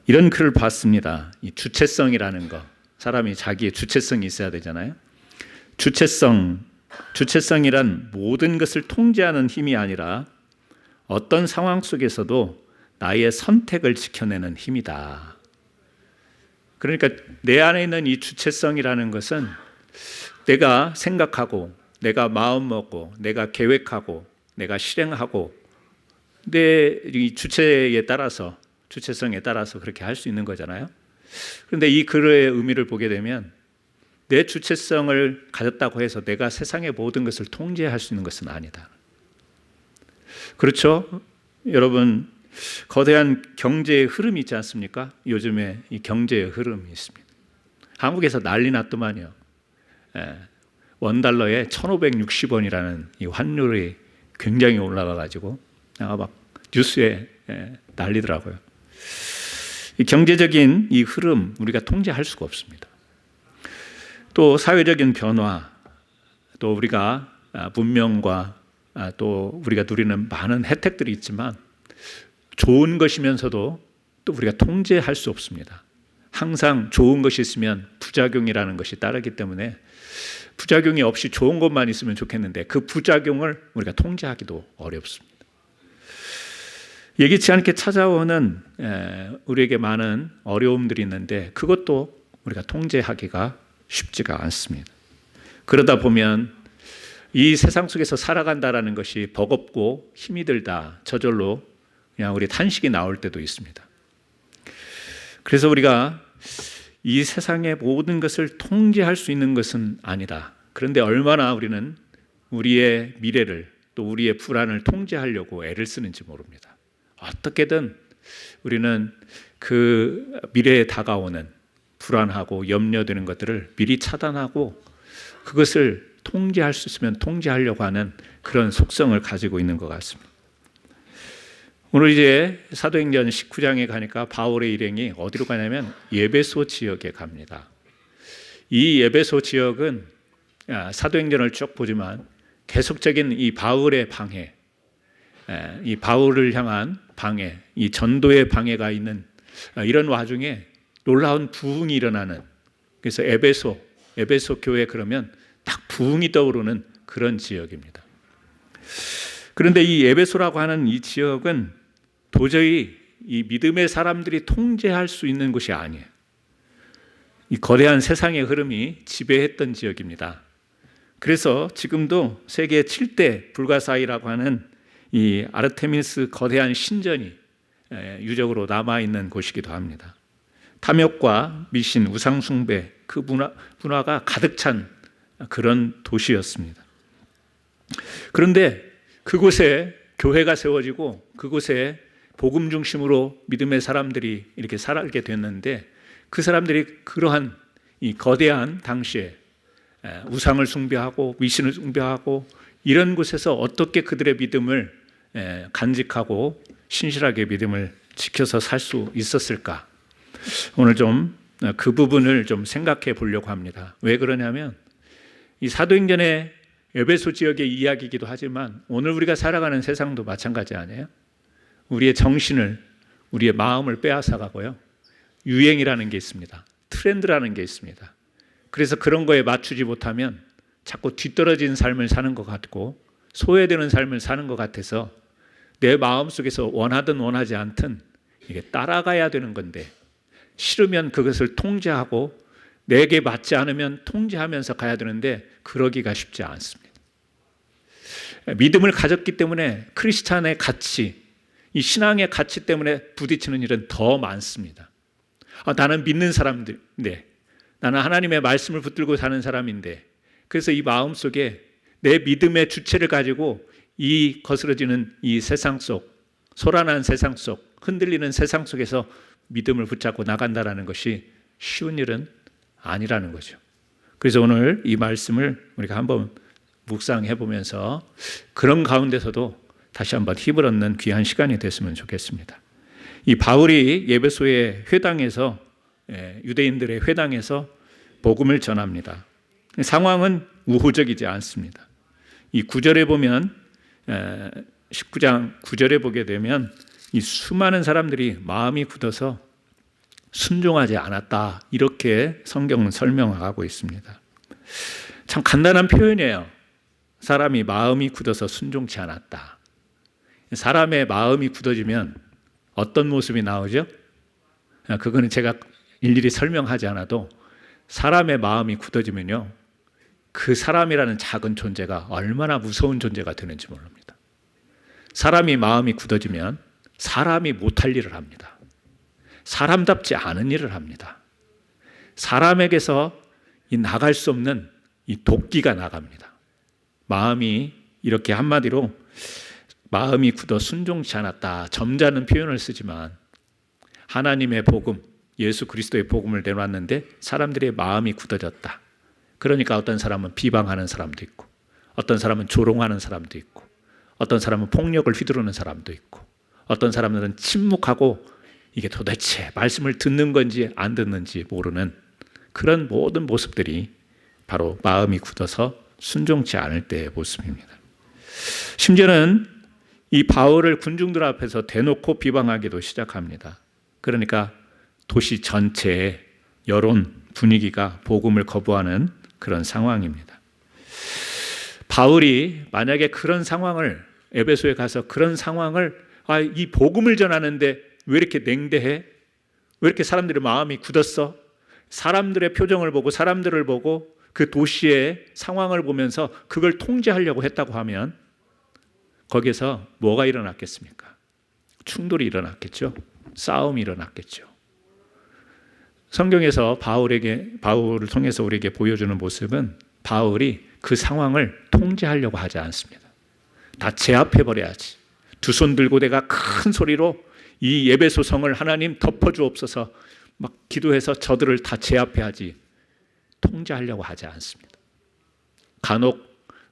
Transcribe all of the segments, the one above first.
이런 글을 봤습니다. 이 주체성이라는 거, 사람이 자기의 주체성이 있어야 되잖아요. 주체성이란 모든 것을 통제하는 힘이 아니라 어떤 상황 속에서도 나의 선택을 지켜내는 힘이다. 그러니까 내 안에 있는 이 주체성이라는 것은 내가 생각하고, 내가 마음먹고, 내가 계획하고, 내가 실행하고, 내 이 주체성에 따라서 그렇게 할 수 있는 거잖아요. 그런데 이 글의 의미를 보게 되면 내 주체성을 가졌다고 해서 내가 세상의 모든 것을 통제할 수 있는 것은 아니다. 그렇죠? 여러분, 거대한 경제의 흐름이 있지 않습니까? 요즘에 이 경제의 흐름이 있습니다. 한국에서 난리 났더만요. 원달러에 1,560원이라는 이 환율이 굉장히 올라가가지고 막 뉴스에 난리더라고요. 이 경제적인 이 흐름 우리가 통제할 수가 없습니다. 또 사회적인 변화, 또 우리가 문명과 또 우리가 누리는 많은 혜택들이 있지만 좋은 것이면서도 또 우리가 통제할 수 없습니다. 항상 좋은 것이 있으면 부작용이라는 것이 따르기 때문에 부작용이 없이 좋은 것만 있으면 좋겠는데 그 부작용을 우리가 통제하기도 어렵습니다. 예기치 않게 찾아오는 우리에게 많은 어려움들이 있는데 그것도 우리가 통제하기가 쉽지가 않습니다. 그러다 보면 이 세상 속에서 살아간다라는 것이 버겁고 힘이 들다, 저절로 그냥 우리 탄식이 나올 때도 있습니다. 그래서 우리가 이 세상의 모든 것을 통제할 수 있는 것은 아니다. 그런데 얼마나 우리는 우리의 미래를 또 우리의 불안을 통제하려고 애를 쓰는지 모릅니다. 어떻게든 우리는 그 미래에 다가오는 불안하고 염려되는 것들을 미리 차단하고 그것을 통제할 수 있으면 통제하려고 하는 그런 속성을 가지고 있는 것 같습니다. 오늘 이제 사도행전 19장에 가니까 바울의 일행이 어디로 가냐면 에베소 지역에 갑니다. 이 에베소 지역은 사도행전을 쭉 보지만 계속적인 이 바울의 방해, 이 바울을 향한 방해, 이 전도의 방해가 있는 이런 와중에 놀라운 부흥이 일어나는, 그래서 에베소 교회 그러면 딱 부흥이 떠오르는 그런 지역입니다. 그런데 이 에베소라고 하는 이 지역은 도저히 이 믿음의 사람들이 통제할 수 있는 곳이 아니에요. 이 거대한 세상의 흐름이 지배했던 지역입니다. 그래서 지금도 세계 7대 불가사의라고 하는 이 아르테미스 거대한 신전이 유적으로 남아있는 곳이기도 합니다. 탐욕과 미신, 우상숭배, 그 문화가 가득 찬 그런 도시였습니다. 그런데 그곳에 교회가 세워지고 그곳에 복음 중심으로 믿음의 사람들이 이렇게 살게 됐는데 그 사람들이 그러한 이 거대한 당시에 우상을 숭배하고 미신을 숭배하고 이런 곳에서 어떻게 그들의 믿음을 간직하고 신실하게 믿음을 지켜서 살 수 있었을까? 오늘 좀 그 부분을 좀 생각해 보려고 합니다. 왜 그러냐면 이 사도행전의 에베소 지역의 이야기이기도 하지만 오늘 우리가 살아가는 세상도 마찬가지 아니에요? 우리의 정신을, 우리의 마음을 빼앗아가고요. 유행이라는 게 있습니다. 트렌드라는 게 있습니다. 그래서 그런 거에 맞추지 못하면 자꾸 뒤떨어진 삶을 사는 것 같고 소외되는 삶을 사는 것 같아서 내 마음속에서 원하든 원하지 않든 이게 따라가야 되는 건데 싫으면 그것을 통제하고 내게 맞지 않으면 통제하면서 가야 되는데 그러기가 쉽지 않습니다. 믿음을 가졌기 때문에 크리스찬의 가치, 이 신앙의 가치 때문에 부딪히는 일은 더 많습니다. 나는 믿는 사람인데, 나는 하나님의 말씀을 붙들고 사는 사람인데, 그래서 이 마음속에 내 믿음의 주체를 가지고 이 거스러지는 이 세상 속, 소란한 세상 속, 흔들리는 세상 속에서 믿음을 붙잡고 나간다는 것이 쉬운 일은 아니라는 거죠. 그래서 오늘 이 말씀을 우리가 한번 묵상해 보면서 그런 가운데서도 다시 한번 힘을 얻는 귀한 시간이 됐으면 좋겠습니다. 이 바울이 에베소의 회당에서 유대인들의 회당에서 복음을 전합니다. 상황은 우호적이지 않습니다. 이 9절에 보면 19장 9절에 보게 되면 이 수많은 사람들이 마음이 굳어서 순종하지 않았다. 이렇게 성경은 설명하고 있습니다. 참 간단한 표현이에요. 사람이 마음이 굳어서 순종치 않았다. 사람의 마음이 굳어지면 어떤 모습이 나오죠? 그거는 제가 일일이 설명하지 않아도 사람의 마음이 굳어지면요, 그 사람이라는 작은 존재가 얼마나 무서운 존재가 되는지 모릅니다. 사람이 마음이 굳어지면 사람이 못할 일을 합니다. 사람답지 않은 일을 합니다. 사람에게서 이 나갈 수 없는 이 도끼가 나갑니다. 마음이 이렇게 한마디로 마음이 굳어 순종치 않았다. 점잖은 표현을 쓰지만 하나님의 복음, 예수 그리스도의 복음을 내놨는데 사람들의 마음이 굳어졌다. 그러니까 어떤 사람은 비방하는 사람도 있고, 어떤 사람은 조롱하는 사람도 있고, 어떤 사람은 폭력을 휘두르는 사람도 있고, 어떤 사람들은 침묵하고 이게 도대체 말씀을 듣는 건지 안 듣는지 모르는 그런 모든 모습들이 바로 마음이 굳어서 순종치 않을 때의 모습입니다. 심지어는 이 바울을 군중들 앞에서 대놓고 비방하기도 시작합니다. 그러니까 도시 전체의 여론 분위기가 복음을 거부하는 그런 상황입니다. 바울이 만약에 그런 상황을, 에베소에 가서 그런 상황을, 이 복음을 전하는데 왜 이렇게 냉대해? 왜 이렇게 사람들의 마음이 굳었어? 사람들의 표정을 보고, 사람들을 보고 그 도시의 상황을 보면서 그걸 통제하려고 했다고 하면 거기에서 뭐가 일어났겠습니까? 충돌이 일어났겠죠. 싸움이 일어났겠죠. 성경에서 바울을 통해서 우리에게 보여주는 모습은 바울이 그 상황을 통제하려고 하지 않습니다. 다 제압해버려야지. 두 손 들고 내가 큰 소리로 이 에베소 성을 하나님 덮어주옵소서 막 기도해서 저들을 다 제압해야지. 통제하려고 하지 않습니다. 간혹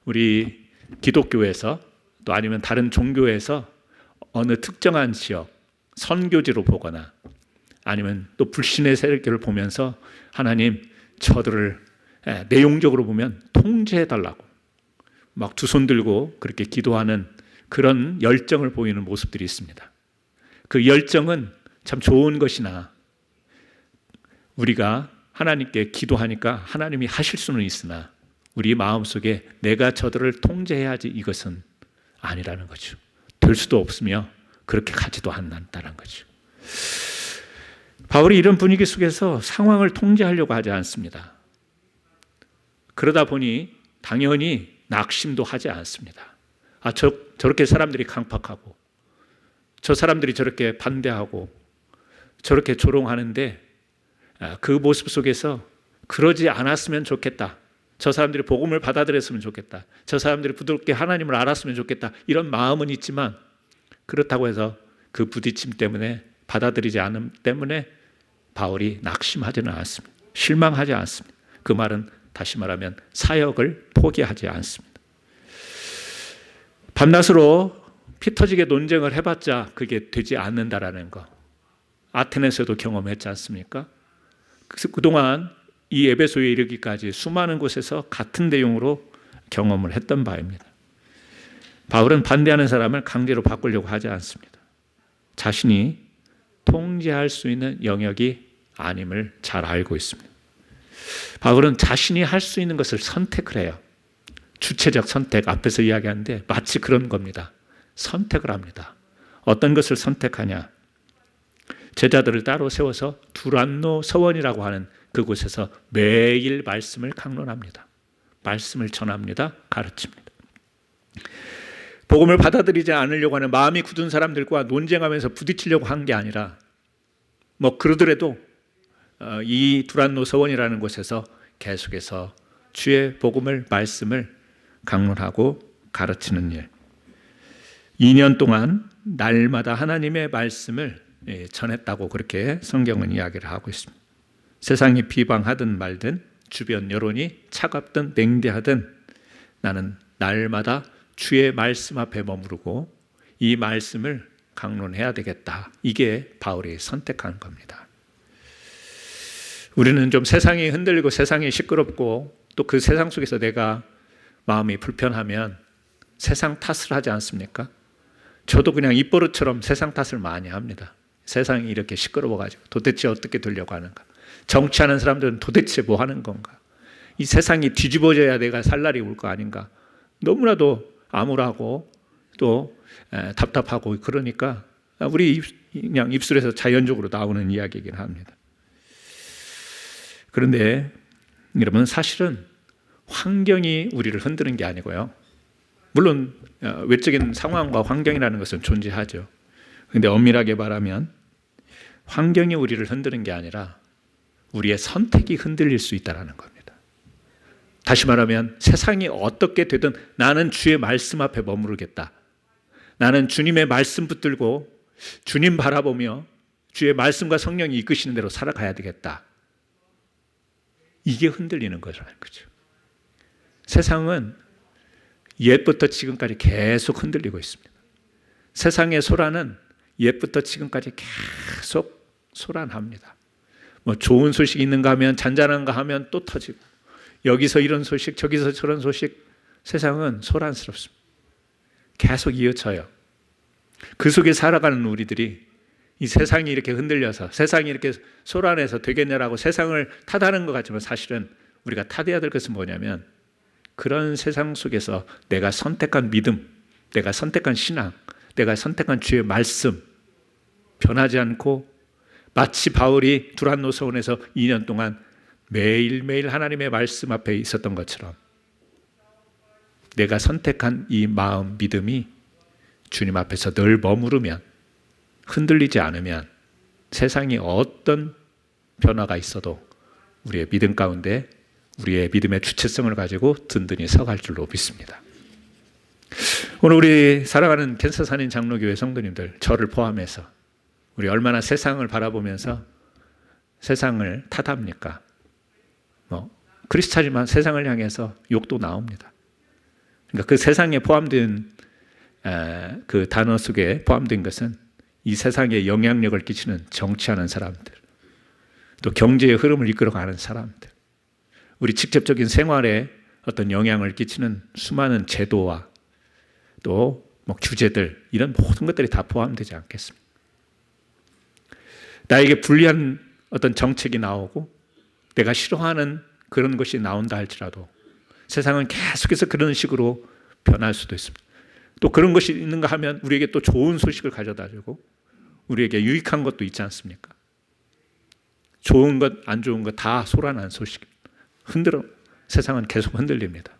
우리 기독교에서 또 아니면 다른 종교에서 어느 특정한 지역 선교지로 보거나 아니면 또 불신의 세력들을 보면서 하나님 저들을 내용적으로 보면 통제해달라고 막 두 손 들고 그렇게 기도하는 그런 열정을 보이는 모습들이 있습니다. 그 열정은 참 좋은 것이나 우리가 하나님께 기도하니까 하나님이 하실 수는 있으나 우리 마음속에 내가 저들을 통제해야지 이것은 아니라는 거죠. 될 수도 없으며 그렇게 가지도 않는다는 거죠. 바울이 이런 분위기 속에서 상황을 통제하려고 하지 않습니다. 그러다 보니 당연히 낙심도 하지 않습니다. 저렇게 사람들이 강팍하고 저 사람들이 저렇게 반대하고 저렇게 조롱하는데 그 모습 속에서 그러지 않았으면 좋겠다. 저 사람들이 복음을 받아들였으면 좋겠다. 저 사람들이 부드럽게 하나님을 알았으면 좋겠다. 이런 마음은 있지만 그렇다고 해서 그 부딪힘 때문에 받아들이지 않음 때문에 바울이 낙심하지는 않습니다. 실망하지 않습니다. 그 말은 다시 말하면 사역을 포기하지 않습니다. 밤낮으로 피 터지게 논쟁을 해봤자 그게 되지 않는다라는 거. 아테네에서도 경험했지 않습니까? 그래서 그동안 이 에베소에 이르기까지 수많은 곳에서 같은 내용으로 경험을 했던 바입니다. 바울은 반대하는 사람을 강제로 바꾸려고 하지 않습니다. 자신이 통제할 수 있는 영역이 아님을 잘 알고 있습니다. 바울은 자신이 할 수 있는 것을 선택을 해요. 주체적 선택, 앞에서 이야기하는데 마치 그런 겁니다. 선택을 합니다. 어떤 것을 선택하냐? 제자들을 따로 세워서 두란노 서원이라고 하는 그곳에서 매일 말씀을 강론합니다. 말씀을 전합니다. 가르칩니다. 복음을 받아들이지 않으려고 하는 마음이 굳은 사람들과 논쟁하면서 부딪히려고 한 게 아니라 그러더라도 이 두란노 서원이라는 곳에서 계속해서 주의 복음을 말씀을 강론하고 가르치는 일. 2년 동안 날마다 하나님의 말씀을 전했다고 그렇게 성경은 이야기를 하고 있습니다. 세상이 비방하든 말든 주변 여론이 차갑든 냉대하든 나는 날마다 주의 말씀 앞에 머무르고 이 말씀을 강론해야 되겠다. 이게 바울이 선택한 겁니다. 우리는 좀 세상이 흔들리고 세상이 시끄럽고 또 그 세상 속에서 내가 마음이 불편하면 세상 탓을 하지 않습니까? 저도 그냥 입버릇처럼 세상 탓을 많이 합니다. 세상이 이렇게 시끄러워가지고 도대체 어떻게 되려고 하는가? 정치하는 사람들은 도대체 뭐 하는 건가? 이 세상이 뒤집어져야 내가 살 날이 올 거 아닌가? 너무나도 암울하고 또 답답하고 그러니까 우리 그냥 입술에서 자연적으로 나오는 이야기이긴 합니다. 그런데 여러분, 사실은 환경이 우리를 흔드는 게 아니고요. 물론 외적인 상황과 환경이라는 것은 존재하죠. 그런데 엄밀하게 말하면 환경이 우리를 흔드는 게 아니라 우리의 선택이 흔들릴 수 있다는 겁니다. 다시 말하면 세상이 어떻게 되든 나는 주의 말씀 앞에 머무르겠다. 나는 주님의 말씀 붙들고 주님 바라보며 주의 말씀과 성령이 이끄시는 대로 살아가야 되겠다. 이게 흔들리는 거라는 거죠. 세상은 옛부터 지금까지 계속 흔들리고 있습니다. 세상의 소란은 옛부터 지금까지 계속 소란합니다. 뭐 좋은 소식이 있는가 하면 잔잔한가 하면 또 터지고 여기서 이런 소식 저기서 저런 소식, 세상은 소란스럽습니다. 계속 이어져요. 그 속에 살아가는 우리들이 이 세상이 이렇게 흔들려서 세상이 이렇게 소란해서 되겠냐라고 세상을 탓하는 것 같지만 사실은 우리가 탓해야 될 것은 뭐냐면 그런 세상 속에서 내가 선택한 믿음, 내가 선택한 신앙, 내가 선택한 주의 말씀 변하지 않고 마치 바울이 두란노서원에서 2년 동안 매일매일 하나님의 말씀 앞에 있었던 것처럼 내가 선택한 이 마음, 믿음이 주님 앞에서 늘 머무르면 흔들리지 않으면 세상이 어떤 변화가 있어도 우리의 믿음 가운데 우리의 믿음의 주체성을 가지고 든든히 서갈 줄로 믿습니다. 오늘 우리 살아가는 캔사산인 장로교회 성도님들, 저를 포함해서 우리 얼마나 세상을 바라보면서 세상을 탓합니까? 크리스찬이지만 세상을 향해서 욕도 나옵니다. 그러니까 그 세상에 포함된 그 단어 속에 포함된 것은 이 세상에 영향력을 끼치는 정치하는 사람들, 또 경제의 흐름을 이끌어가는 사람들, 우리 직접적인 생활에 어떤 영향을 끼치는 수많은 제도와 또 규제들, 이런 모든 것들이 다 포함되지 않겠습니까? 나에게 불리한 어떤 정책이 나오고 내가 싫어하는 그런 것이 나온다 할지라도 세상은 계속해서 그런 식으로 변할 수도 있습니다. 또 그런 것이 있는가 하면 우리에게 또 좋은 소식을 가져다 주고 우리에게 유익한 것도 있지 않습니까? 좋은 것, 안 좋은 것 다 소란한 소식. 세상은 계속 흔들립니다.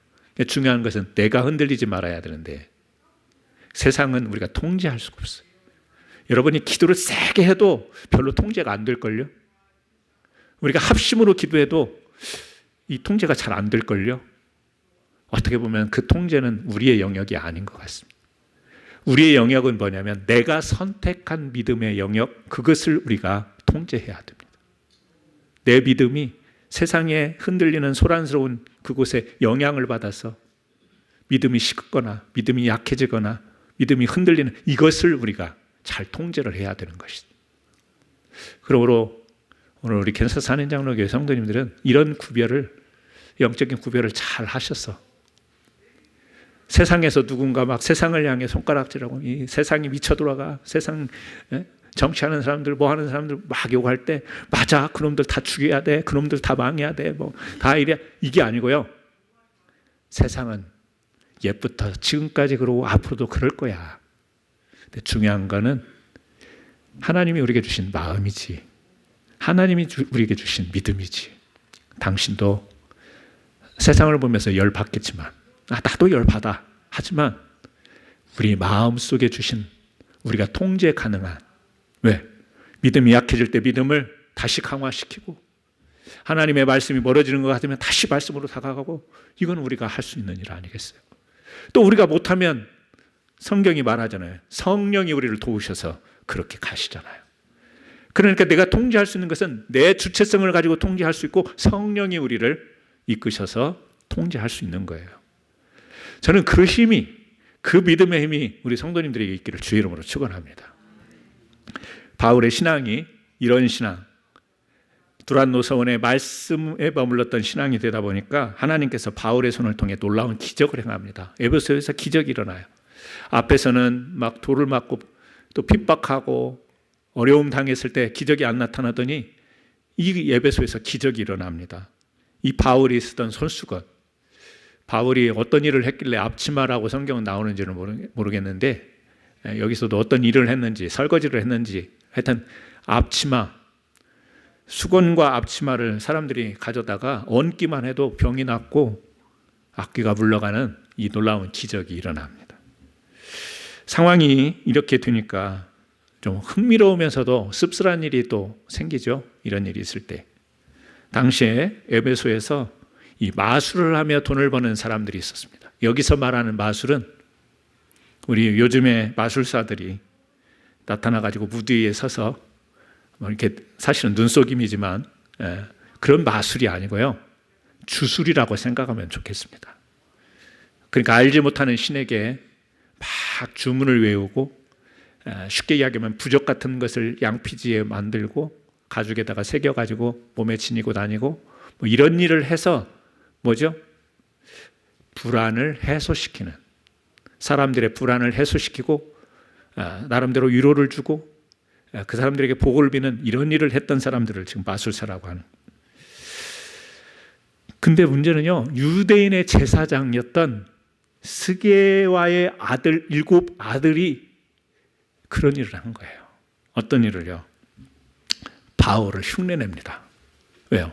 중요한 것은 내가 흔들리지 말아야 되는데 세상은 우리가 통제할 수가 없어요. 여러분이 기도를 세게 해도 별로 통제가 안 될걸요? 우리가 합심으로 기도해도 이 통제가 잘 안 될걸요? 어떻게 보면 그 통제는 우리의 영역이 아닌 것 같습니다. 우리의 영역은 뭐냐면 내가 선택한 믿음의 영역, 그것을 우리가 통제해야 됩니다. 내 믿음이 세상에 흔들리는 소란스러운 그곳에 영향을 받아서 믿음이 식거나 믿음이 약해지거나 믿음이 흔들리는 이것을 우리가 잘 통제를 해야 되는 것이죠. 그러므로 오늘 우리 캔사산인 장로교회 성도님들은 이런 구별을, 영적인 구별을 잘 하셔서 세상에서 누군가 막 세상을 향해 손가락질하고 이 세상이 미쳐 돌아가, 세상 정치하는 사람들, 뭐 하는 사람들 막 욕할 때 맞아, 그놈들 다 죽여야 돼, 그놈들 다 망해야 돼, 뭐 다 이래, 이게 아니고요. 세상은 옛부터 지금까지 그러고 앞으로도 그럴 거야. 근데 중요한 거는 하나님이 우리에게 주신 마음이지, 하나님이 우리에게 주신 믿음이지. 당신도 세상을 보면서 열받겠지만 나도 열받아. 하지만 우리 마음속에 주신, 우리가 통제 가능한, 왜? 믿음이 약해질 때 믿음을 다시 강화시키고 하나님의 말씀이 멀어지는 것 같으면 다시 말씀으로 다가가고, 이건 우리가 할 수 있는 일 아니겠어요? 또 우리가 못하면 성경이 말하잖아요. 성령이 우리를 도우셔서 그렇게 가시잖아요. 그러니까 내가 통제할 수 있는 것은 내 주체성을 가지고 통제할 수 있고 성령이 우리를 이끄셔서 통제할 수 있는 거예요. 저는 그 힘이, 그 믿음의 힘이 우리 성도님들에게 있기를 주의 이름으로 축원합니다. 바울의 신앙이 이런 신앙, 두란노서원의 말씀에 머물렀던 신앙이 되다 보니까 하나님께서 바울의 손을 통해 놀라운 기적을 행합니다. 에베소에서 기적이 일어나요. 앞에서는 막 돌을 맞고 또 핍박하고 어려움 당했을 때 기적이 안 나타나더니 이 에베소에서 기적이 일어납니다. 이 바울이 쓰던 손수건, 바울이 어떤 일을 했길래 앞치마라고 성경은 나오는지는 모르겠는데 여기서도 어떤 일을 했는지, 설거지를 했는지, 하여튼 앞치마, 수건과 앞치마를 사람들이 가져다가 얹기만 해도 병이 낫고 악귀가 물러가는 이 놀라운 기적이 일어납니다. 상황이 이렇게 되니까 좀 흥미로우면서도 씁쓸한 일이 또 생기죠. 이런 일이 있을 때. 당시에 에베소에서 이 마술을 하며 돈을 버는 사람들이 있었습니다. 여기서 말하는 마술은 우리 요즘에 마술사들이 나타나가지고 무대 위에 서서 이렇게 사실은 눈속임이지만 그런 마술이 아니고요. 주술이라고 생각하면 좋겠습니다. 그러니까 알지 못하는 신에게 막 주문을 외우고 쉽게 이야기하면 부적 같은 것을 양피지에 만들고 가죽에다가 새겨가지고 몸에 지니고 다니고 뭐 이런 일을 해서 뭐죠? 불안을 해소시키는, 사람들의 불안을 해소시키고 나름대로 위로를 주고 그 사람들에게 복을 비는 이런 일을 했던 사람들을 지금 마술사라고 하는. 근데 문제는요, 유대인의 제사장이었던 스게와의 아들 7 아들이 그런 일을 한 거예요. 어떤 일을요? 바울을 흉내냅니다. 왜요?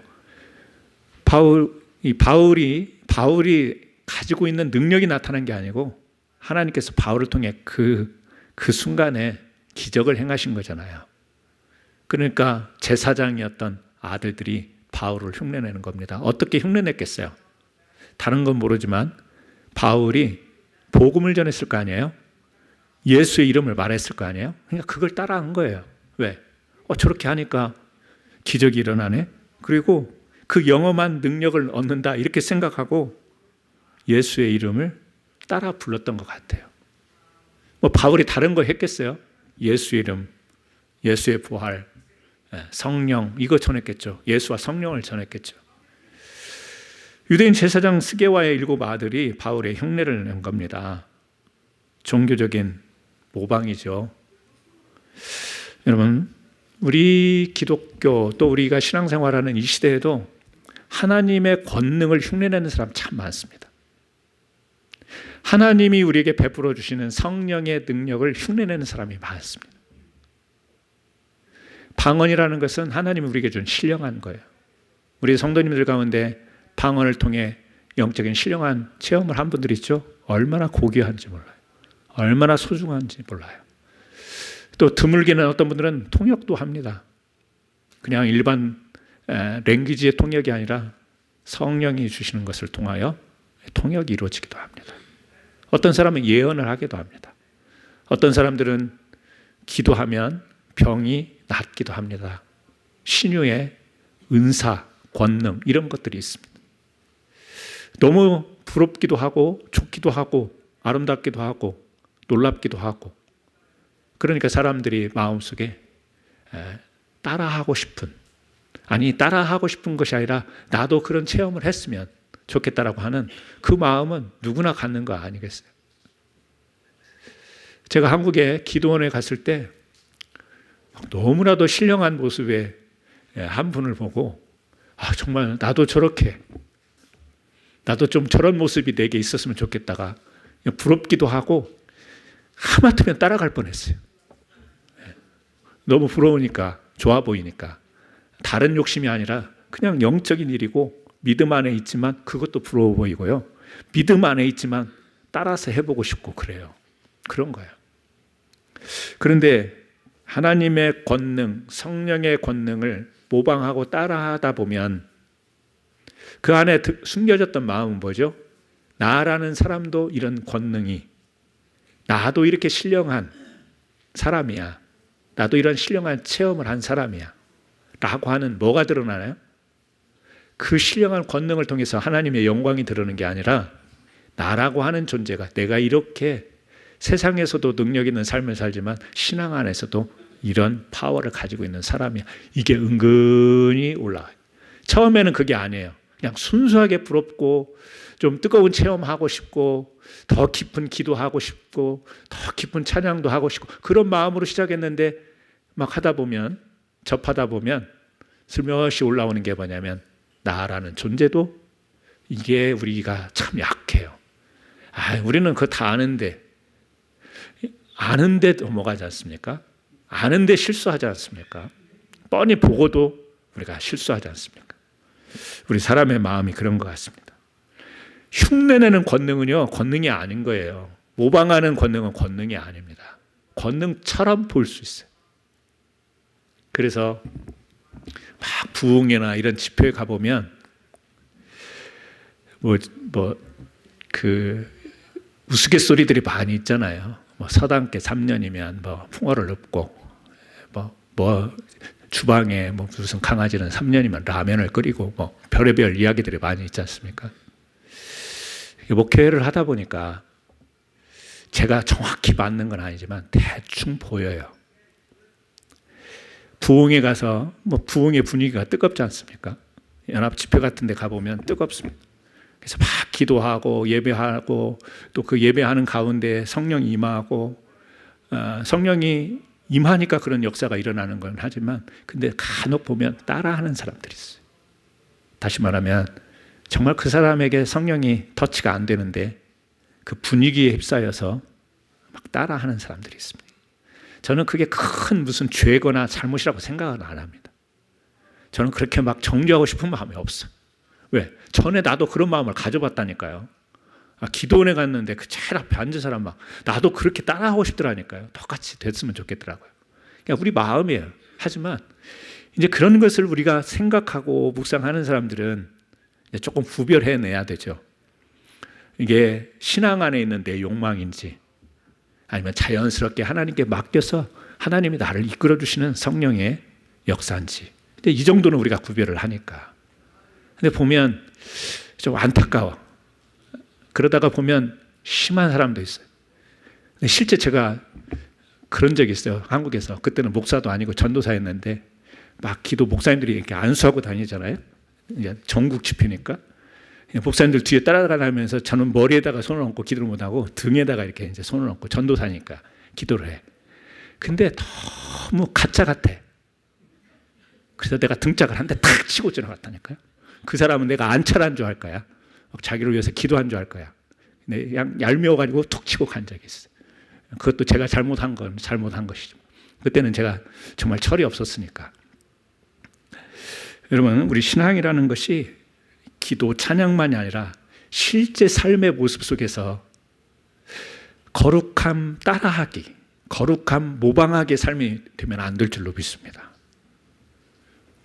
바울이 가지고 있는 능력이 나타난 게 아니고 하나님께서 바울을 통해 그 순간에 기적을 행하신 거잖아요. 그러니까 제사장이었던 아들들이 바울을 흉내내는 겁니다. 어떻게 흉내냈겠어요? 다른 건 모르지만 바울이 복음을 전했을 거 아니에요? 예수의 이름을 말했을 거 아니에요? 그러니까 그걸 따라한 거예요. 왜? 저렇게 하니까 기적이 일어나네? 그리고 그 영험한 능력을 얻는다 이렇게 생각하고 예수의 이름을 따라 불렀던 것 같아요. 바울이 다른 거 했겠어요? 예수의 이름, 예수의 부활, 성령 이거 전했겠죠. 예수와 성령을 전했겠죠. 유대인 제사장 스게와의 7 아들이 바울의 흉내를 낸 겁니다. 종교적인 모방이죠. 여러분, 우리 기독교 또 우리가 신앙생활하는 이 시대에도 하나님의 권능을 흉내내는 사람 참 많습니다. 하나님이 우리에게 베풀어 주시는 성령의 능력을 흉내내는 사람이 많습니다. 방언이라는 것은 하나님이 우리에게 준 신령한 거예요. 우리 성도님들 가운데 방언을 통해 영적인 신령한 체험을 한 분들 있죠? 얼마나 고귀한지 몰라요. 얼마나 소중한지 몰라요. 또 드물게는 어떤 분들은 통역도 합니다. 그냥 일반 랭귀지의 통역이 아니라 성령이 주시는 것을 통하여 통역이 이루어지기도 합니다. 어떤 사람은 예언을 하기도 합니다. 어떤 사람들은 기도하면 병이 낫기도 합니다. 신유의 은사, 권능 이런 것들이 있습니다. 너무 부럽기도 하고 좋기도 하고 아름답기도 하고 놀랍기도 하고 그러니까 사람들이 마음속에 따라하고 싶은 것이 아니라 나도 그런 체험을 했으면 좋겠다라고 하는 그 마음은 누구나 갖는 거 아니겠어요? 제가 한국에 기도원에 갔을 때 너무나도 신령한 모습의 한 분을 보고 정말 나도 좀 저런 모습이 내게 있었으면 좋겠다가 부럽기도 하고 하마터면 따라갈 뻔했어요. 너무 부러우니까 좋아 보이니까 다른 욕심이 아니라 그냥 영적인 일이고 믿음 안에 있지만 그것도 부러워 보이고요. 믿음 안에 있지만 따라서 해보고 싶고 그래요. 그런 거예요. 그런데 하나님의 권능, 성령의 권능을 모방하고 따라하다 보면 그 안에 숨겨졌던 마음은 뭐죠? 나라는 사람도 이런 권능이 나도 이렇게 신령한 사람이야. 나도 이런 신령한 체험을 한 사람이야. 라고 하는 뭐가 드러나나요? 그 신령한 권능을 통해서 하나님의 영광이 드러나는 게 아니라 나라고 하는 존재가 내가 이렇게 세상에서도 능력 있는 삶을 살지만 신앙 안에서도 이런 파워를 가지고 있는 사람이야. 이게 은근히 올라와요. 처음에는 그게 아니에요. 그냥 순수하게 부럽고 좀 뜨거운 체험하고 싶고 더 깊은 기도하고 싶고 더 깊은 찬양도 하고 싶고 그런 마음으로 시작했는데 막 하다 보면, 접하다 보면 슬며시 올라오는 게 뭐냐면 나라는 존재도 이게 우리가 참 약해요. 우리는 그거 다 아는데 넘어가지 않습니까? 아는데 실수하지 않습니까? 뻔히 보고도 우리가 실수하지 않습니까? 우리 사람의 마음이 그런 것 같습니다. 흉내내는 권능은요, 권능이 아닌 거예요. 모방하는 권능은 권능이 아닙니다. 권능처럼 볼 수 있어요. 그래서 막 부흥회나 이런 집회에 가보면 우스갯소리들이 많이 있잖아요. 서당계 3년이면 풍어를 읊고 주방에 무슨 강아지는 3년이면 라면을 끓이고 별의별 이야기들이 많이 있지 않습니까? 목회를 하다 보니까 제가 정확히 맞는 건 아니지만 대충 보여요. 부흥회 가서 부흥회 분위기가 뜨겁지 않습니까? 연합 집회 같은 데 가보면 뜨겁습니다. 그래서 막 기도하고 예배하고 또 그 예배하는 가운데 성령이 임하고 성령이 임하니까 그런 역사가 일어나는 건 하지만 근데 간혹 보면 따라하는 사람들이 있어요. 다시 말하면 정말 그 사람에게 성령이 터치가 안 되는데 그 분위기에 휩싸여서 막 따라하는 사람들이 있습니다. 저는 그게 큰 무슨 죄거나 잘못이라고 생각은 안 합니다. 저는 그렇게 막 정죄하고 싶은 마음이 없어요. 왜? 전에 나도 그런 마음을 가져봤다니까요. 기도원에 갔는데 그 제일 앞에 앉은 사람 막 나도 그렇게 따라하고 싶더라니까요. 똑같이 됐으면 좋겠더라고요. 그러니까 우리 마음이에요. 하지만 이제 그런 것을 우리가 생각하고 묵상하는 사람들은 이제 조금 구별해내야 되죠. 이게 신앙 안에 있는 내 욕망인지 아니면 자연스럽게 하나님께 맡겨서 하나님이 나를 이끌어 주시는 성령의 역사인지. 근데 이 정도는 우리가 구별을 하니까. 근데 보면 좀 안타까워. 그러다가 보면 심한 사람도 있어요. 근데 실제 제가 그런 적이 있어요. 한국에서. 그때는 목사도 아니고 전도사였는데 막 기도 목사님들이 이렇게 안수하고 다니잖아요. 이제 전국 집회니까. 목사님들 뒤에 따라가면서 저는 머리에다가 손을 얹고 기도를 못하고 등에다가 이렇게 이제 손을 얹고 전도사니까 기도를 해. 근데 너무 가짜 같아. 그래서 내가 등짝을 한 대 탁 치고 지나갔다니까요. 그 사람은 내가 안찰한 줄 알 거야. 자기를 위해서 기도한 줄 알 거야. 근데 얄미워가지고 툭 치고 간 적이 있어. 그것도 제가 잘못한 건 잘못한 것이죠. 그때는 제가 정말 철이 없었으니까. 여러분, 우리 신앙이라는 것이 기도, 찬양만이 아니라 실제 삶의 모습 속에서 거룩함 따라하기, 거룩함 모방하기의 삶이 되면 안 될 줄로 믿습니다.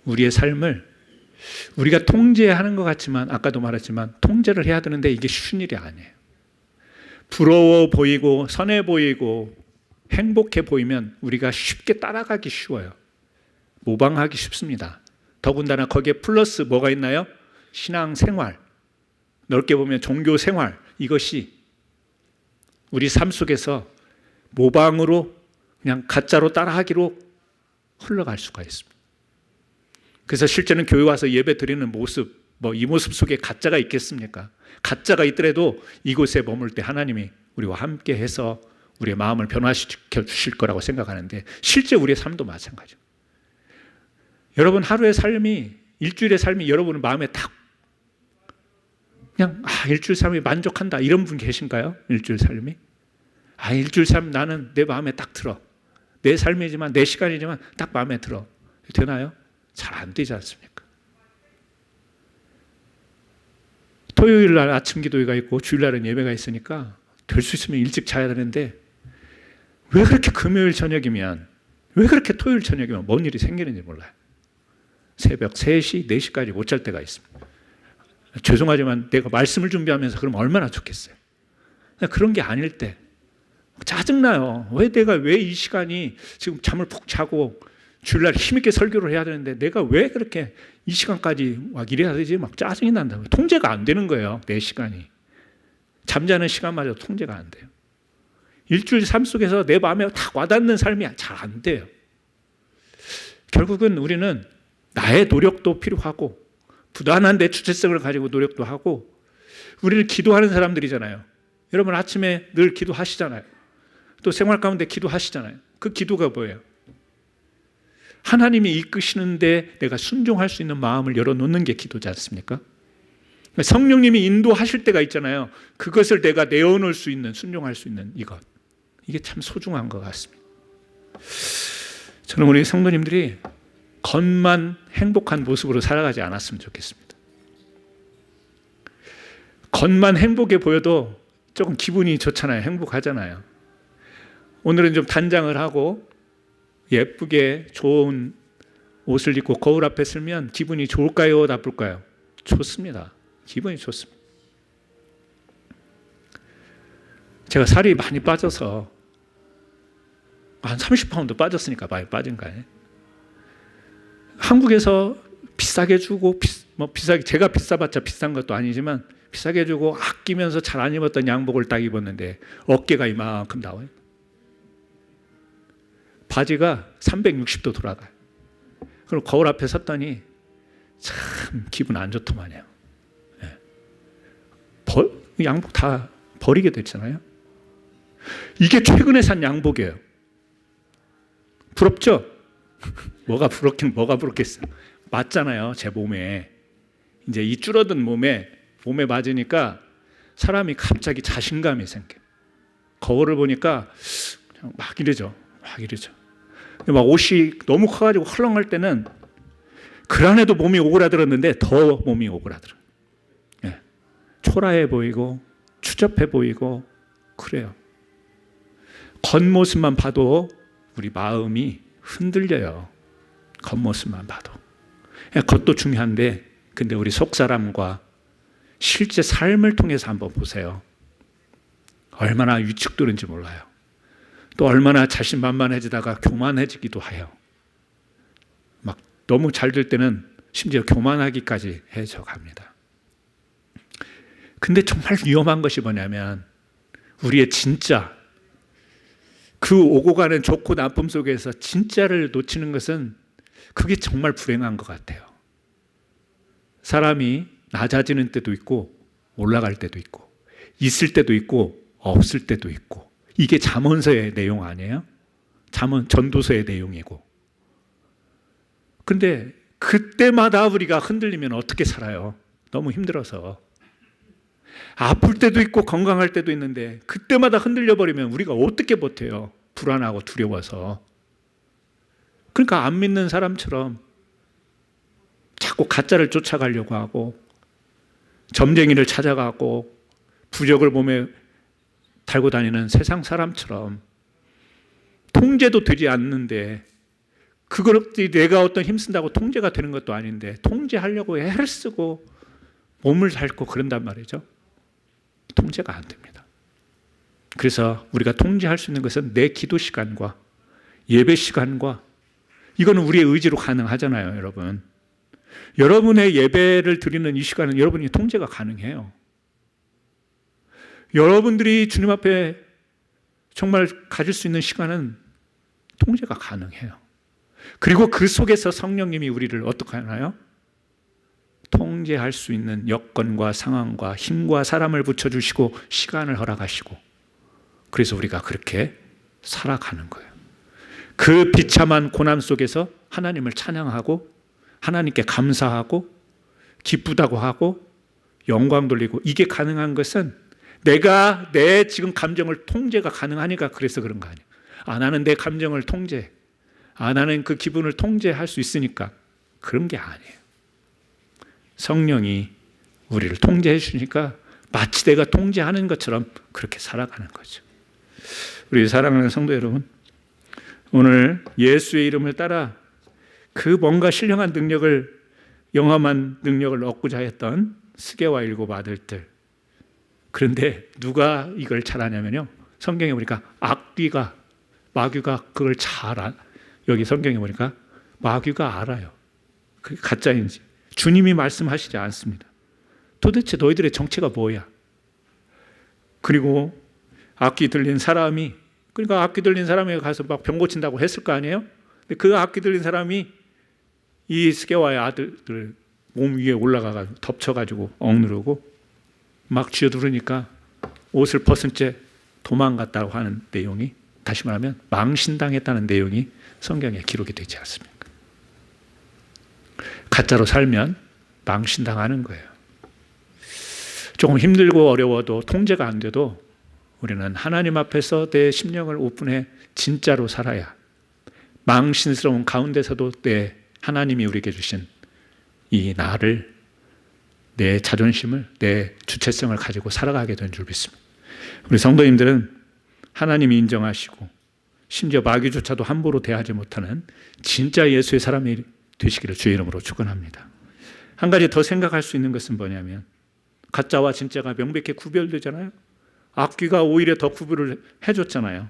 우리의 삶을 우리가 통제하는 것 같지만 아까도 말했지만 통제를 해야 되는데 이게 쉬운 일이 아니에요. 부러워 보이고 선해 보이고 행복해 보이면 우리가 쉽게 따라가기 쉬워요. 모방하기 쉽습니다. 더군다나 거기에 플러스 뭐가 있나요? 신앙생활, 넓게 보면 종교생활, 이것이 우리 삶 속에서 모방으로 그냥 가짜로 따라하기로 흘러갈 수가 있습니다. 그래서 실제는 교회 와서 예배 드리는 모습, 이 모습 속에 가짜가 있겠습니까? 가짜가 있더라도 이곳에 머물 때 하나님이 우리와 함께 해서 우리의 마음을 변화시켜 주실 거라고 생각하는데 실제 우리의 삶도 마찬가지죠. 여러분 하루의 삶이, 일주일의 삶이 여러분 마음에 딱 그냥 일주일 삶이 만족한다 이런 분 계신가요? 일주일 삶이? 일주일 삶 나는 내 마음에 딱 들어. 내 삶이지만 내 시간이지만 딱 마음에 들어. 되나요? 잘 안 되지 않습니까? 토요일 날 아침 기도회가 있고 주일날은 예배가 있으니까 될 수 있으면 일찍 자야 되는데 왜 그렇게 금요일 저녁이면 왜 그렇게 토요일 저녁이면 뭔 일이 생기는지 몰라요. 새벽 3시, 4시까지 못 잘 때가 있습니다. 죄송하지만 내가 말씀을 준비하면서 그러면 얼마나 좋겠어요. 그런 게 아닐 때 짜증나요. 왜 이 시간이 지금 잠을 푹 자고 주일날 힘있게 설교를 해야 되는데 내가 왜 그렇게 이 시간까지 막 이래야 되지? 막 짜증이 난다고요. 통제가 안 되는 거예요. 내 시간이. 잠자는 시간마저 통제가 안 돼요. 일주일 삶 속에서 내 마음에 딱 와닿는 삶이 잘 안 돼요. 결국은 우리는 나의 노력도 필요하고 부단한 내 주체성을 가지고 노력도 하고 우리를 기도하는 사람들이잖아요. 여러분 아침에 늘 기도하시잖아요. 또 생활 가운데 기도하시잖아요. 그 기도가 뭐예요? 하나님이 이끄시는데 내가 순종할 수 있는 마음을 열어놓는 게 기도지 않습니까? 성령님이 인도하실 때가 있잖아요. 그것을 내가 내어놓을 수 있는, 순종할 수 있는 이것. 이게 참 소중한 것 같습니다. 저는 우리 성도님들이 겉만 행복한 모습으로 살아가지 않았으면 좋겠습니다. 겉만 행복해 보여도 조금 기분이 좋잖아요. 행복하잖아요. 오늘은 좀 단장을 하고 예쁘게 좋은 옷을 입고 거울 앞에 서면 기분이 좋을까요? 나쁠까요? 좋습니다. 기분이 좋습니다. 제가 살이 많이 빠져서 한 30파운드 빠졌으니까 많이 빠진 거예요. 한국에서 비싸게 주고 비싸게 제가 비싸봤자 비싼 것도 아니지만 비싸게 주고 아끼면서 잘 안 입었던 양복을 딱 입었는데 어깨가 이만큼 나와요. 바지가 360도 돌아가요. 그럼 거울 앞에 섰더니 참 기분 안 좋더만요. 양복 다 버리게 됐잖아요. 이게 최근에 산 양복이에요. 부럽죠? 뭐가 부럽겠어. 맞잖아요. 제 몸에. 이제 이 줄어든 몸에 맞으니까 사람이 갑자기 자신감이 생겨요. 거울을 보니까 그냥 막 이러죠. 막 옷이 너무 커가지고 헐렁할 때는 그 안에도 몸이 오그라들었는데 더 몸이 오그라들어요. 초라해 보이고 추접해 보이고 그래요. 겉모습만 봐도 우리 마음이 흔들려요. 겉모습만 봐도. 겉도 중요한데 근데 우리 속사람과 실제 삶을 통해서 한번 보세요. 얼마나 위축되는지 몰라요. 또 얼마나 자신만만해지다가 교만해지기도 해요. 막 너무 잘 될 때는 심지어 교만하기까지 해져 갑니다. 근데 정말 위험한 것이 뭐냐면 우리의 진짜 그 오고 가는 좋고 나쁨 속에서 진짜를 놓치는 것은 그게 정말 불행한 것 같아요. 사람이 낮아지는 때도 있고 올라갈 때도 있고 있을 때도 있고 없을 때도 있고 이게 잠언서의 내용 아니에요? 전도서의 내용이고. 근데 그때마다 우리가 흔들리면 어떻게 살아요? 너무 힘들어서. 아플 때도 있고 건강할 때도 있는데 그때마다 흔들려 버리면 우리가 어떻게 버텨요? 불안하고 두려워서. 그러니까 안 믿는 사람처럼 자꾸 가짜를 쫓아가려고 하고 점쟁이를 찾아가고 부적을 몸에 달고 다니는 세상 사람처럼 통제도 되지 않는데 그것이 내가 어떤 힘쓴다고 통제가 되는 것도 아닌데 통제하려고 애를 쓰고 몸을 닳고 그런단 말이죠. 통제가 안 됩니다. 그래서 우리가 통제할 수 있는 것은 내 기도 시간과 예배 시간과 이거는 우리의 의지로 가능하잖아요, 여러분. 여러분의 예배를 드리는 이 시간은 여러분이 통제가 가능해요. 여러분들이 주님 앞에 정말 가질 수 있는 시간은 통제가 가능해요. 그리고 그 속에서 성령님이 우리를 어떻게 하나요? 통제할 수 있는 여건과 상황과 힘과 사람을 붙여주시고 시간을 허락하시고 그래서 우리가 그렇게 살아가는 거예요. 그 비참한 고난 속에서 하나님을 찬양하고 하나님께 감사하고 기쁘다고 하고 영광 돌리고 이게 가능한 것은 내가 내 지금 감정을 통제가 가능하니까 그래서 그런 거 아니에요. 나는 내 감정을 통제, 나는 그 기분을 통제할 수 있으니까 그런 게 아니에요. 성령이 우리를 통제해 주니까 마치 내가 통제하는 것처럼 그렇게 살아가는 거죠. 우리 사랑하는 성도 여러분, 오늘 예수의 이름을 따라 그 뭔가 신령한 능력을 영험한 능력을 얻고자 했던 스게와 일곱 아들들. 그런데 누가 이걸 잘하냐면요. 성경에 보니까 마귀가 그걸 잘 알아. 여기 성경에 보니까 마귀가 알아요. 그게 가짜인지. 주님이 말씀하시지 않습니다. 도대체 너희들의 정체가 뭐야? 그리고 악기 들린 사람이 가서 막 병 고친다고 했을 거 아니에요? 근데 그 악기 들린 사람이 이 스게와의 아들들 몸 위에 올라가서 덮쳐가지고 억누르고 막 쥐어두르니까 옷을 벗은 채 도망갔다고 하는 내용이 다시 말하면 망신당했다는 내용이 성경에 기록이 되지 않습니까? 가짜로 살면 망신당하는 거예요. 조금 힘들고 어려워도 통제가 안 돼도 우리는 하나님 앞에서 내 심령을 오픈해 진짜로 살아야 망신스러운 가운데서도 내 하나님이 우리에게 주신 이 나를, 내 자존심을, 내 주체성을 가지고 살아가게 된 줄 믿습니다. 우리 성도님들은 하나님이 인정하시고 심지어 마귀조차도 함부로 대하지 못하는 진짜 예수의 사람이 되시기를 주의 이름으로 축원합니다. 한 가지 더 생각할 수 있는 것은 뭐냐면 가짜와 진짜가 명백히 구별되잖아요. 악귀가 오히려 더 구별을 해줬잖아요.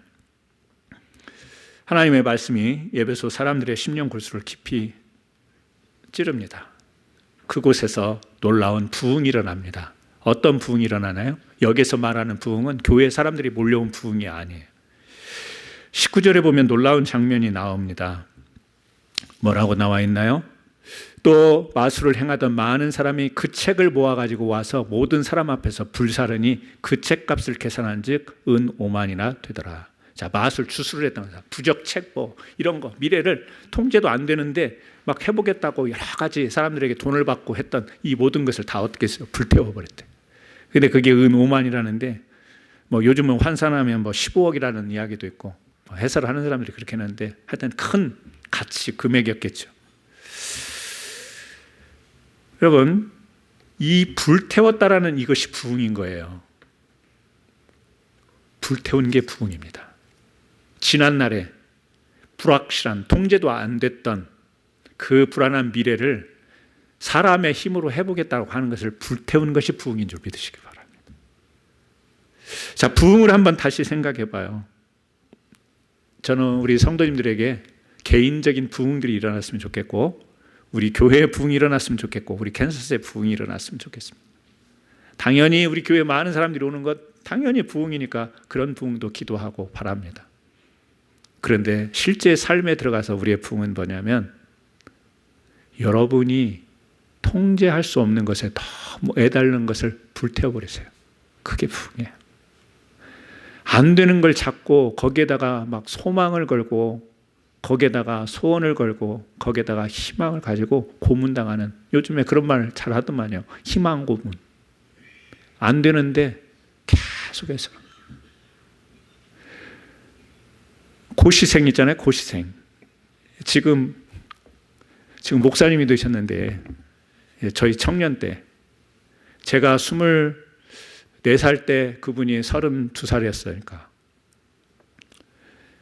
하나님의 말씀이 에베소 사람들의 심령 골수를 깊이 찌릅니다. 그곳에서 놀라운 부흥이 일어납니다. 어떤 부흥이 일어나나요? 여기서 말하는 부흥은 교회 사람들이 몰려온 부흥이 아니에요. 19절에 보면 놀라운 장면이 나옵니다. 뭐라고 나와 있나요? 또 마술을 행하던 많은 사람이 그 책을 모아가지고 와서 모든 사람 앞에서 불사르니 그 책값을 계산한 즉 은 5만이나 되더라. 자, 마술 주술을 했던 거죠. 부적책 이런 거 미래를 통제도 안 되는데 막 해보겠다고 여러 가지 사람들에게 돈을 받고 했던 이 모든 것을 다 어떻게 했어요? 불태워버렸대. 근데 그게 은 5만이라는데 요즘은 환산하면 15억이라는 이야기도 있고 해설을 하는 사람들이 그렇게 했는데 하여튼 큰 가치 금액이었겠죠. 여러분, 이 불태웠다라는 이것이 부흥인 거예요. 불태운 게 부흥입니다. 지난날에 불확실한 통제도 안 됐던 그 불안한 미래를 사람의 힘으로 해보겠다고 하는 것을 불태운 것이 부흥인 줄 믿으시기 바랍니다. 자, 부흥을 한번 다시 생각해 봐요. 저는 우리 성도님들에게 개인적인 부흥들이 일어났으면 좋겠고 우리 교회의 부흥이 일어났으면 좋겠고 우리 캔서스의 부흥이 일어났으면 좋겠습니다. 당연히 우리 교회에 많은 사람들이 오는 것 당연히 부흥이니까 그런 부흥도 기도하고 바랍니다. 그런데 실제 삶에 들어가서 우리의 부흥은 뭐냐면 여러분이 통제할 수 없는 것에 너무 애달는 것을 불태워버리세요. 그게 부흥이에요. 안 되는 걸 잡고 거기에다가 막 소망을 걸고 거기에다가 소원을 걸고 거기에다가 희망을 가지고 고문당하는, 요즘에 그런 말 잘 하더만요. 희망 고문. 안 되는데 계속해서. 고시생 있잖아요. 고시생. 지금 목사님이 되셨는데 저희 청년 때 제가 24살 때 그분이 32살이었어요. 그러니까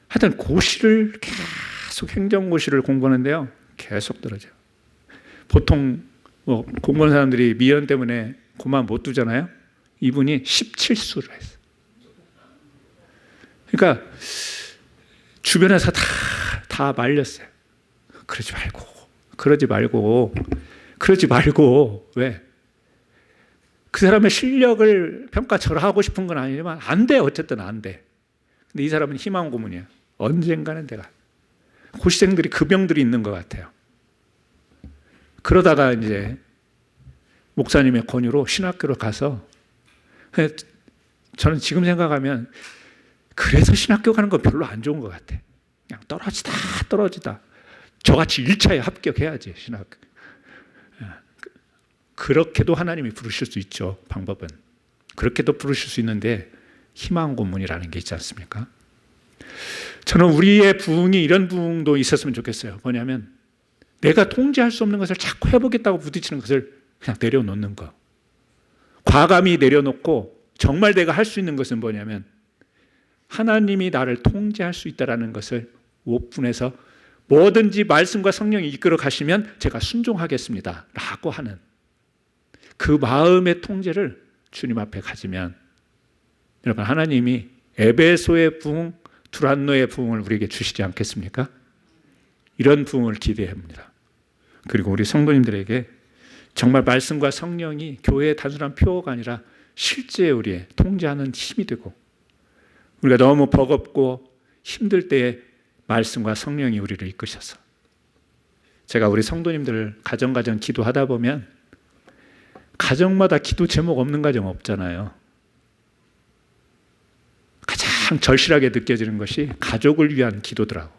하여튼 고시를 계속 행정고시를 공부하는데요. 계속 떨어져요. 보통 공부하는 사람들이 미연 때문에 그만 못 두잖아요. 이분이 17수를 했어요. 그러니까 주변에서 다 말렸어요. 그러지 말고 왜? 그 사람의 실력을 평가절하하고 싶은 건 아니지만 안 돼. 어쨌든 안 돼. 근데 이 사람은 희망 고문이야. 언젠가는 내가. 고시생들이 그 병들이 있는 것 같아요. 그러다가 이제 목사님의 권유로 신학교로 가서, 저는 지금 생각하면 그래서 신학교 가는 건 별로 안 좋은 것 같아. 그냥 떨어지다. 저같이 1차에 합격해야지 신학교. 그렇게도 하나님이 부르실 수 있죠. 방법은. 그렇게도 부르실 수 있는데 희망 고문이라는 게 있지 않습니까? 저는 우리의 부흥이 이런 부흥도 있었으면 좋겠어요. 뭐냐면 내가 통제할 수 없는 것을 자꾸 해보겠다고 부딪히는 것을 그냥 내려놓는 거. 과감히 내려놓고 정말 내가 할 수 있는 것은 뭐냐면 하나님이 나를 통제할 수 있다는 것을 오픈해서 뭐든지 말씀과 성령이 이끌어 가시면 제가 순종하겠습니다 라고 하는 그 마음의 통제를 주님 앞에 가지면 여러분, 하나님이 에베소의 부흥, 두란노의 부흥을 우리에게 주시지 않겠습니까? 이런 부흥을 기대합니다. 그리고 우리 성도님들에게 정말 말씀과 성령이 교회의 단순한 표어가 아니라 실제 우리의 통제하는 힘이 되고, 우리가 너무 버겁고 힘들 때에 말씀과 성령이 우리를 이끄셔서, 제가 우리 성도님들 가정 기도하다 보면 가정마다 기도 제목 없는 가정 없잖아요. 가장 절실하게 느껴지는 것이 가족을 위한 기도더라고.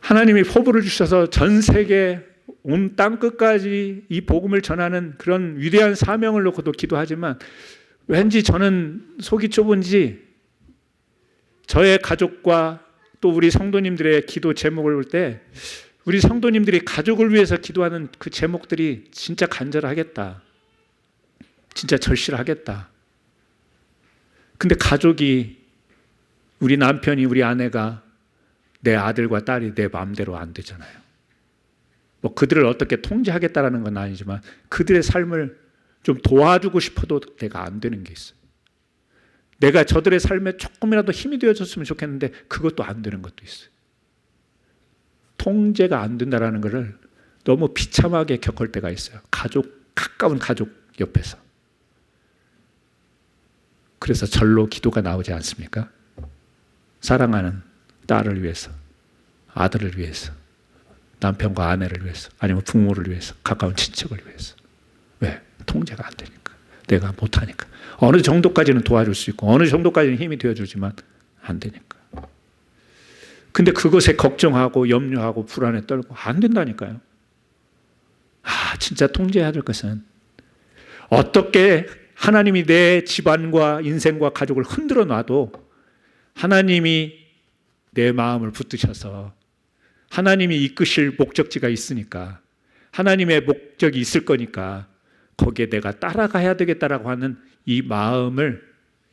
하나님이 포부를 주셔서 전 세계 온 땅 끝까지 이 복음을 전하는 그런 위대한 사명을 놓고도 기도하지만 왠지 저는 속이 좁은지 저의 가족과 또 우리 성도님들의 기도 제목을 볼 때 우리 성도님들이 가족을 위해서 기도하는 그 제목들이 진짜 간절하겠다. 진짜 절실하겠다. 근데 가족이 우리 남편이 우리 아내가 내 아들과 딸이 내 마음대로 안 되잖아요. 뭐 그들을 어떻게 통제하겠다라는 건 아니지만 그들의 삶을 좀 도와주고 싶어도 내가 안 되는 게 있어요. 내가 저들의 삶에 조금이라도 힘이 되어줬으면 좋겠는데 그것도 안 되는 것도 있어요. 통제가 안 된다라는 것을 너무 비참하게 겪을 때가 있어요. 가까운 가족 옆에서. 그래서 절로 기도가 나오지 않습니까? 사랑하는 딸을 위해서, 아들을 위해서, 남편과 아내를 위해서, 아니면 부모를 위해서, 가까운 친척을 위해서. 왜? 통제가 안 되니까. 내가 못하니까. 어느 정도까지는 도와줄 수 있고 어느 정도까지는 힘이 되어주지만 안 되니까. 근데 그것에 걱정하고 염려하고 불안에 떨고 안 된다니까요. 진짜 통제해야 될 것은 어떻게 하나님이 내 집안과 인생과 가족을 흔들어 놔도 하나님이 내 마음을 붙드셔서 하나님이 이끄실 목적지가 있으니까 하나님의 목적이 있을 거니까 거기에 내가 따라가야 되겠다라고 하는 이 마음을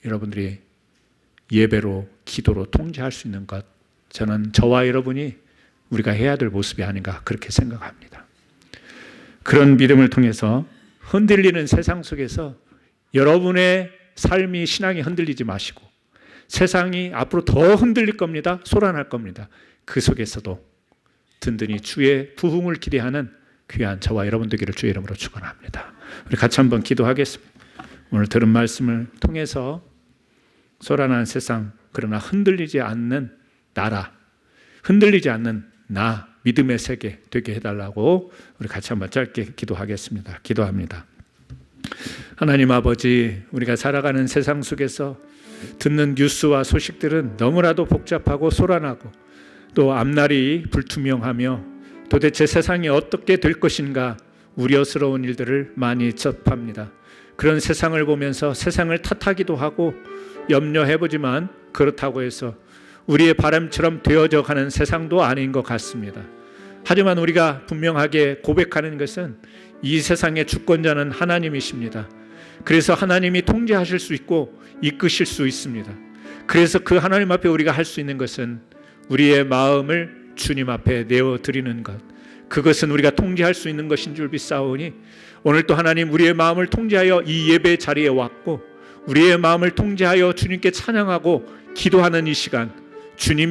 여러분들이 예배로 기도로 통제할 수 있는 것, 저는 저와 여러분이 우리가 해야 될 모습이 아닌가 그렇게 생각합니다. 그런 믿음을 통해서 흔들리는 세상 속에서 여러분의 삶이 신앙이 흔들리지 마시고 세상이 앞으로 더 흔들릴 겁니다. 소란할 겁니다. 그 속에서도 든든히 주의 부흥을 기대하는 귀한 저와 여러분 되기를 주의 이름으로 축원합니다. 우리 같이 한번 기도하겠습니다. 오늘 들은 말씀을 통해서 소란한 세상 그러나 흔들리지 않는 나라, 흔들리지 않는 나, 믿음의 세계 되게 해달라고 우리 같이 한번 짧게 기도하겠습니다. 기도합니다. 하나님 아버지, 우리가 살아가는 세상 속에서 듣는 뉴스와 소식들은 너무나도 복잡하고 소란하고 또 앞날이 불투명하며 도대체 세상이 어떻게 될 것인가 우려스러운 일들을 많이 접합니다. 그런 세상을 보면서 세상을 탓하기도 하고 염려해보지만 그렇다고 해서 우리의 바람처럼 되어져 가는 세상도 아닌 것 같습니다. 하지만 우리가 분명하게 고백하는 것은 이 세상의 주권자는 하나님이십니다. 그래서 하나님이 통제하실 수 있고 이끄실 수 있습니다. 그래서 그 하나님 앞에 우리가 할 수 있는 것은 우리의 마음을 주님 앞에 내어드리는 것, 그것은 우리가 통제할 수 있는 것인 줄 믿사오니 오늘 또 하나님 우리의 마음을 통제하여 이 예배 자리에 왔고 우리의 마음을 통제하여 주님께 찬양하고 기도하는 이 시간 주님이